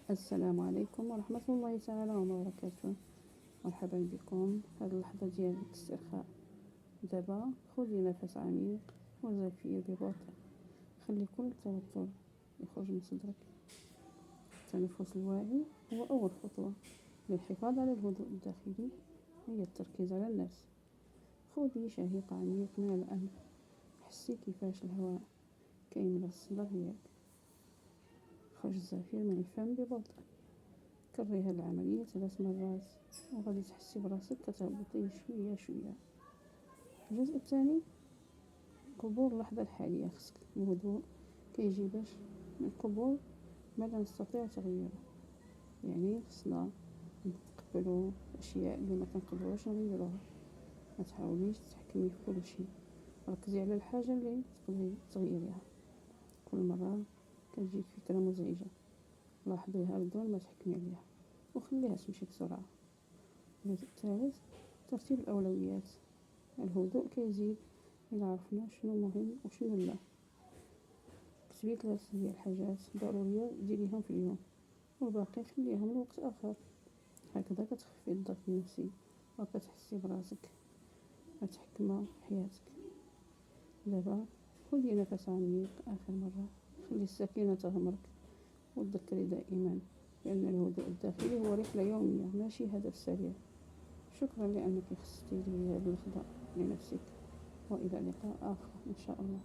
السلام عليكم ورحمة الله تعالى وبركاته. مرحبا بكم. هذه اللحظة ديال الاسترخاء. دابا خذي نفس عميق وزفير ببطء. خلي كل التوتر يخرج من صدرك. التنفس الواعي هو أول خطوة للحفاظ على الهدوء الداخلي، هي التركيز على النفس. خذي شهيق عميق من الأنف، حسي كيفاش الهواء كيملى الصدر ديالك. خرج الزفير من الفم ببطء. كرري هاد العملية 3 مرات وغادي تحسي براسك كتهبطي شوية شوية. الجزء الثاني، قبول اللحظة الحالية. خصك الهدوء كيجي باش من قبول ما لا نستطيع تغييره، يعني خصنا نتقبلوا الاشياء اللي ما كنقدروش نغيروها. ما تحاوليش تتحكمي في كل شيء، ركزي على الحاجة اللي تقدري تغيريها. كل مرة كتجيك فكرة مزعجة لاحظيها بدون ما تحكمي عليها وخليها تمشي بسرعة. الجزء الثالث، ترتيب الأولويات. الهدوء كيزيد إلا عرفنا شنو مهم وشنو لا. كتبي 3 ديال الحاجات ضرورية ديريهم في اليوم والباقي خليهم لوقت آخر. هكذا كتخفي الضغط النفسي وكتحسي براسك متحكمة في حياتك. دابا خذي نفس عميق آخر مرة، خلي السكينة تغمرك وتذكري دائما بأن الهدوء الداخلي هو رحلة يومية ماشي هدف سريع. شكرا لأنك خصتي لي هذه اللحظة لنفسك، وإلى لقاء آخر إن شاء الله.